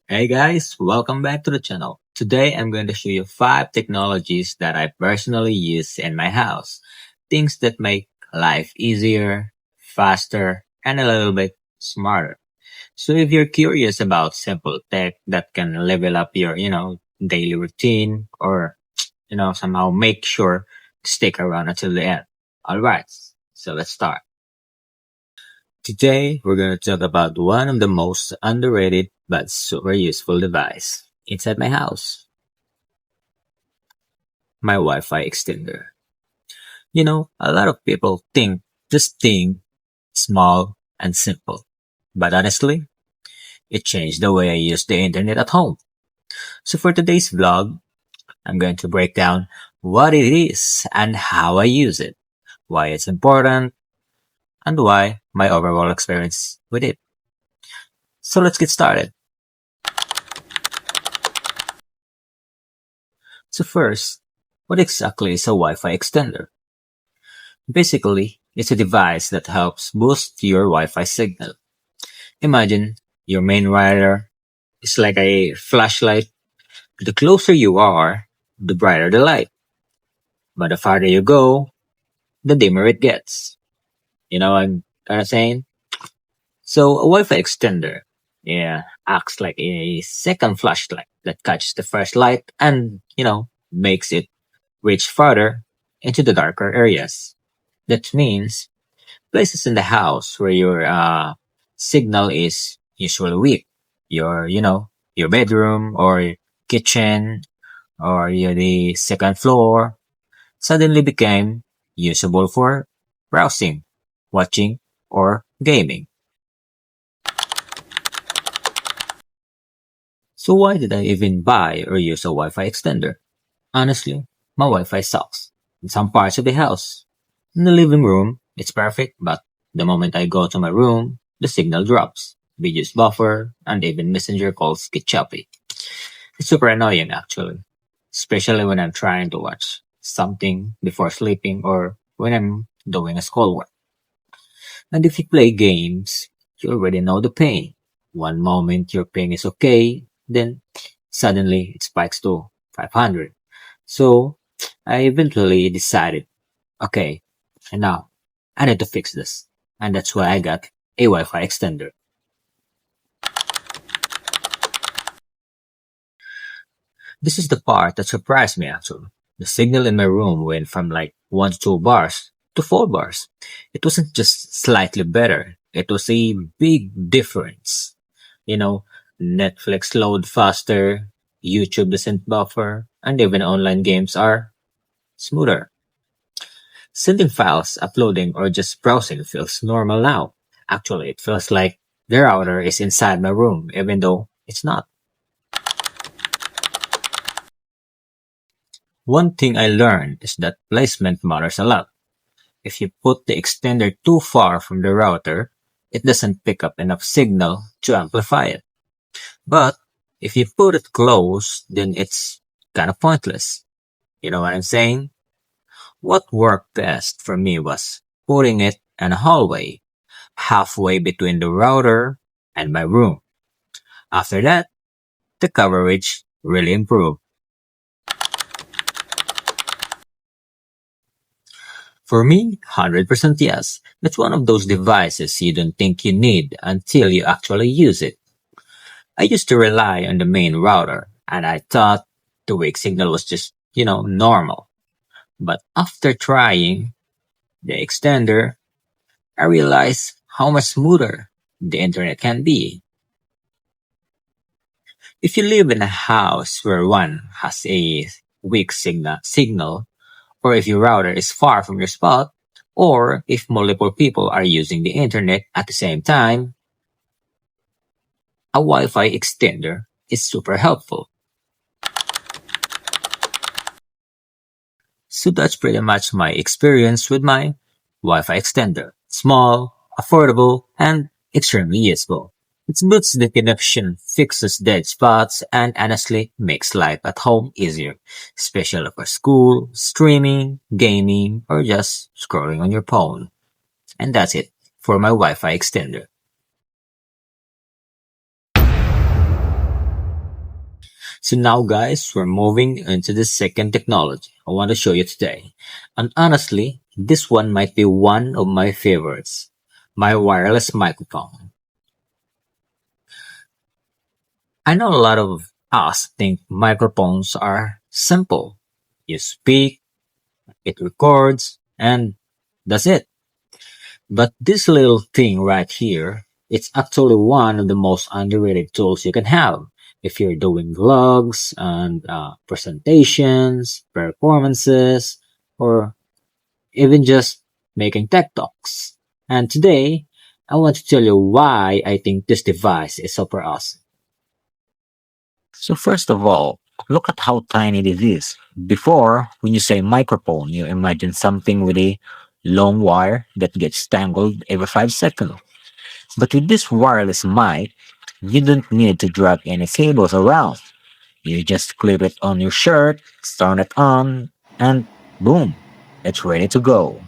Hey guys, welcome back to the channel. Today I'm going to show you 5 technologies that I personally use in my house. Things that make life easier, faster, and a little bit smarter. So if you're curious about simple tech that can level up your, daily routine or, somehow make sure to stick around until the end. Alright, so let's start. Today, we're going to talk about one of the most underrated but super useful device inside my house, my Wi-Fi extender. A lot of people think this thing small and simple, but honestly, it changed the way I use the internet at home. So for today's vlog, I'm going to break down what it is and how I use it, why it's important, and why my overall experience with it. So let's get started. So first, what exactly is a Wi-Fi extender? Basically, it's a device that helps boost your Wi-Fi signal. Imagine your main router is like a flashlight. The closer you are, the brighter the light. But the farther you go, the dimmer it gets. You know what I'm kind of saying? So a Wi-Fi extender, acts like a second flashlight that catches the first light and, makes it reach farther into the darker areas. That means places in the house where your signal is usually weak. Your bedroom or kitchen or the second floor suddenly became usable for browsing, watching, or gaming. So why did I even buy or use a Wi-Fi extender? Honestly, my Wi-Fi sucks in some parts of the house. In the living room, it's perfect, but the moment I go to my room, the signal drops. Videos buffer, and even messenger calls get choppy. It's super annoying actually, especially when I'm trying to watch something before sleeping or when I'm doing a schoolwork. And if you play games, you already know the pain. One moment your ping is okay, then suddenly it spikes to 500. So I eventually decided, okay, and now I need to fix this. And that's why I got a Wi-Fi extender. This is the part that surprised me actually. The signal in my room went from like 1 to 2 bars to 4 bars. It wasn't just slightly better. It was a big difference. You know, Netflix load faster, YouTube doesn't buffer, and even online games are smoother. Sending files, uploading, or just browsing feels normal now. Actually, it feels like the router is inside my room, even though it's not. One thing I learned is that placement matters a lot. If you put the extender too far from the router, it doesn't pick up enough signal to amplify it. But if you put it close, then it's kind of pointless. You know what I'm saying? What worked best for me was putting it in a hallway, halfway between the router and my room. After that, the coverage really improved. For me, 100% yes. It's one of those devices you don't think you need until you actually use it. I used to rely on the main router, and I thought the weak signal was just, normal. But after trying the extender, I realized how much smoother the internet can be. If you live in a house where one has a weak signal, or if your router is far from your spot, or if multiple people are using the internet at the same time, a Wi-Fi extender is super helpful. So that's pretty much my experience with my Wi-Fi extender. Small, affordable, and extremely useful. It boosts the connection, fixes dead spots, and honestly makes life at home easier, especially for school, streaming, gaming, or just scrolling on your phone. And that's it for my Wi-Fi extender. So now guys, we're moving into the second technology I want to show you today. And honestly, this one might be one of my favorites. My wireless microphone. I know a lot of us think microphones are simple. You speak, it records, and that's it. But this little thing right here, it's actually one of the most underrated tools you can have if you're doing vlogs and presentations, performances, or even just making tech talks. And today, I want to tell you why I think this device is super awesome. So first of all, look at how tiny it is. Before, when you say microphone, you imagine something with a long wire that gets tangled every 5 seconds. But with this wireless mic, you don't need to drag any cables around. You just clip it on your shirt, turn it on, and boom, it's ready to go.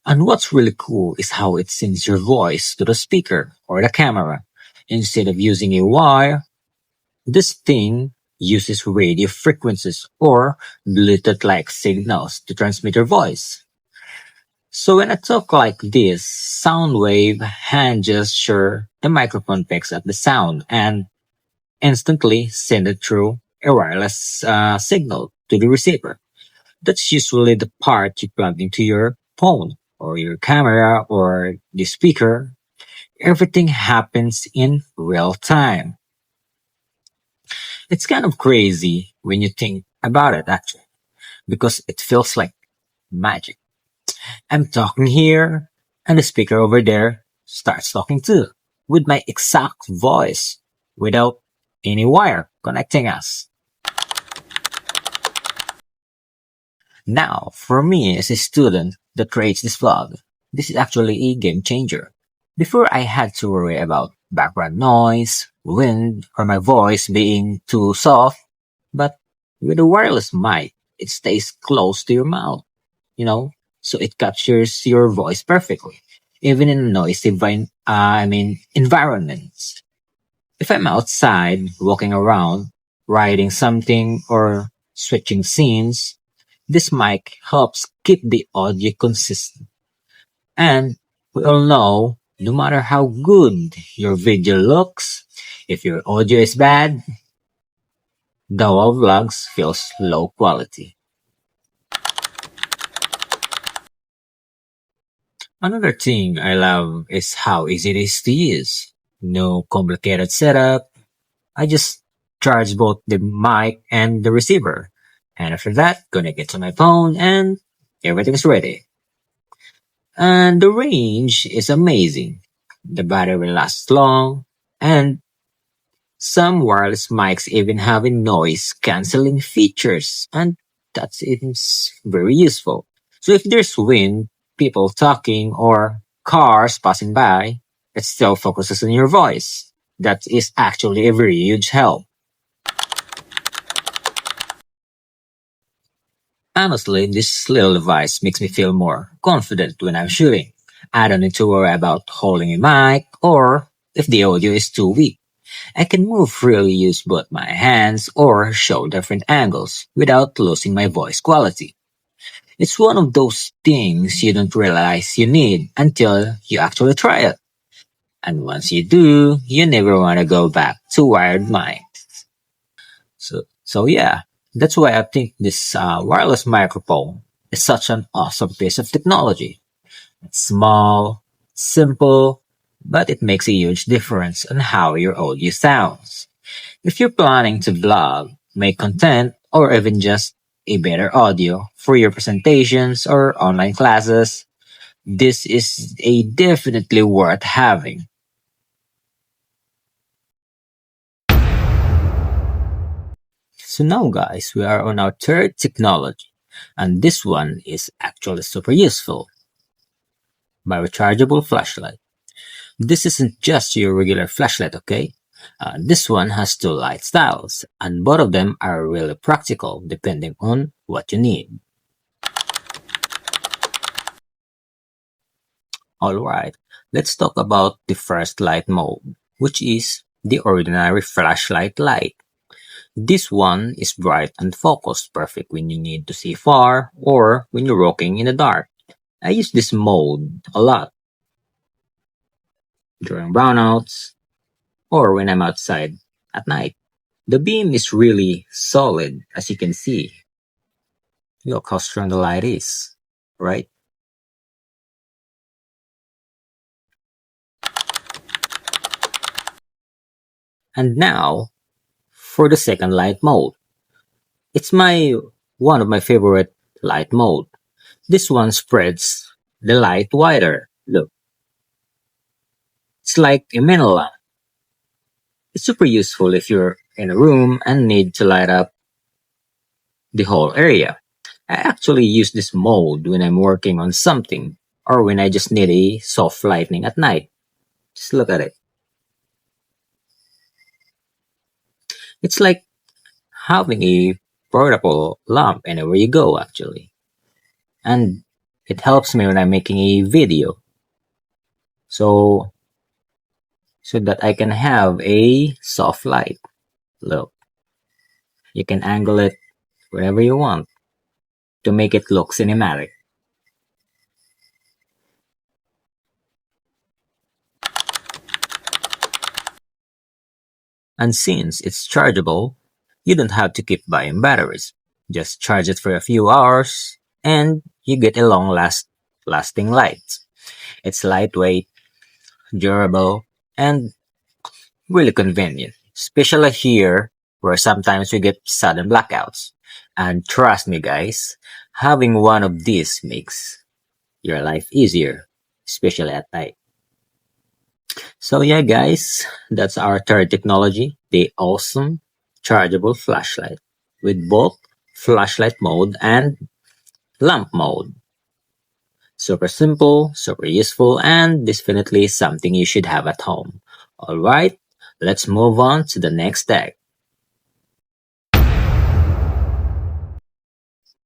And what's really cool is how it sends your voice to the speaker or the camera. Instead of using a wire, this thing uses radio frequencies or Bluetooth-like signals to transmit your voice. So when I talk like this, sound wave, hand gesture, the microphone picks up the sound and instantly send it through a wireless signal to the receiver. That's usually the part you plug into your phone or your camera or the speaker. Everything happens in real time. It's kind of crazy when you think about it actually, because it feels like magic. I'm talking here and the speaker over there starts talking too with my exact voice without any wire connecting us. Now, for me as a student that creates this vlog, this is actually a game changer. Before I had to worry about background noise, wind, or my voice being too soft, but with a wireless mic, it stays close to your mouth, you know, so it captures your voice perfectly, even in noisy environments. If I'm outside, walking around, writing something, or switching scenes, this mic helps keep the audio consistent. And we all know, no matter how good your video looks, if your audio is bad, the whole vlogs feels low quality. Another thing I love is how easy it is to use. No complicated setup. I just charge both the mic and the receiver. And after that, connect it to my phone and everything's ready. And the range is amazing. The battery lasts long, and some wireless mics even have a noise cancelling features, and that's even very useful. So if there's wind, people talking, or cars passing by, it still focuses on your voice. That is actually a very huge help. Honestly, this little device makes me feel more confident when I'm shooting. I don't need to worry about holding a mic or if the audio is too weak. I can move freely, use both my hands or show different angles without losing my voice quality. It's one of those things you don't realize you need until you actually try it. And once you do, you never want to go back to wired mic. So yeah, that's why I think this wireless microphone is such an awesome piece of technology. It's small, simple, but it makes a huge difference on how your audio sounds. If you're planning to vlog, make content, or even just a better audio for your presentations or online classes, this is a definitely worth having. So now guys, we are on our third technology, and this one is actually super useful. My rechargeable flashlight. This isn't just your regular flashlight, okay? This one has two light styles, and both of them are really practical depending on what you need. Alright, let's talk about the first light mode. which is the ordinary flashlight light. This one is bright and focused, perfect when you need to see far or when you're walking in the dark. I use this mode a lot during brownouts or when I'm outside at night. The beam is really solid, as you can see. Look how strong the light is, right? And now for the second light mode. It's my one of my favorite light mode. This one spreads the light wider. Look, it's like a mini lamp. It's super useful if you're in a room and need to light up the whole area. I actually use this mode when I'm working on something or when I just need a soft lighting at night. Just look at it. It's like having a portable lamp anywhere you go, actually. And it helps me when I'm making a video. So so that I can have a soft light. Look, you can angle it wherever you want to make it look cinematic. And since it's chargeable, you don't have to keep buying batteries. Just charge it for a few hours and you get a lasting light. It's lightweight, durable, and really convenient, especially here where sometimes we get sudden blackouts. And trust me guys, having one of these makes your life easier, especially at night. So yeah guys, that's our third technology, the awesome chargeable flashlight with both flashlight mode and lamp mode. Super simple, super useful, and definitely something you should have at home. Alright, let's move on to the next tech.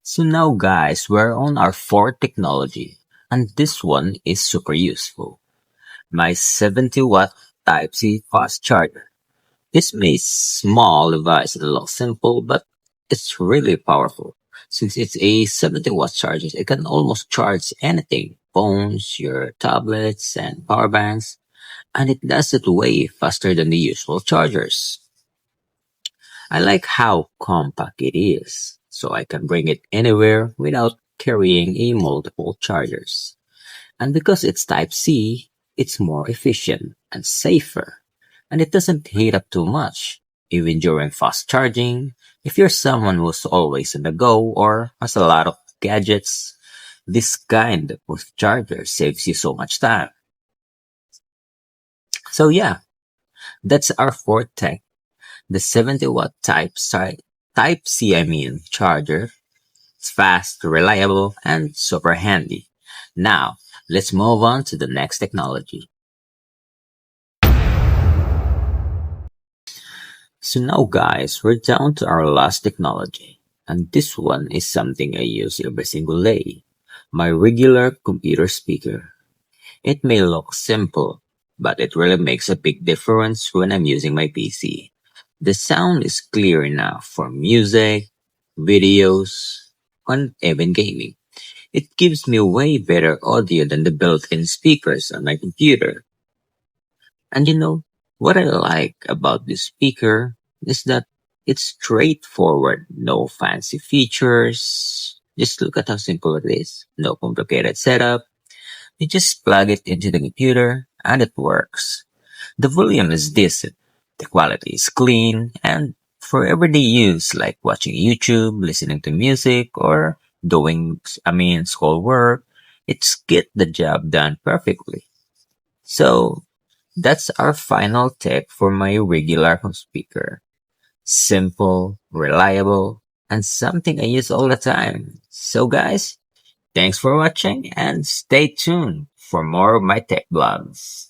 So now guys, we're on our fourth technology, and this one is super useful. My 70-watt Type-C fast charger. This may small device that looks simple, but it's really powerful. Since it's a 70-watt charger, it can almost charge anything, phones, your tablets, and power banks, and it does it way faster than the usual chargers. I like how compact it is, so I can bring it anywhere without carrying a multiple chargers. And because it's Type C, it's more efficient and safer. And it doesn't heat up too much, even during fast charging. If you're someone who's always on the go or has a lot of gadgets, this kind of charger saves you so much time. So yeah, that's our fourth tech, the 70-watt Type C charger. It's fast, reliable, and super handy. Now, let's move on to the next technology. So now guys, we're down to our last technology. And this one is something I use every single day. My regular computer speaker. It may look simple, but it really makes a big difference when I'm using my PC. The sound is clear enough for music, videos, and even gaming. It gives me way better audio than the built-in speakers on my computer. And what I like about this speaker is that it's straightforward, no fancy features. Just look at how simple it is. No complicated setup. You just plug it into the computer and it works. The volume is decent. The quality is clean and for everyday use like watching YouTube, listening to music, or school work, it's get the job done perfectly. So that's our final tip for my regular home speaker. Simple, reliable, and something I use all the time. So guys, thanks for watching and stay tuned for more of my tech blogs.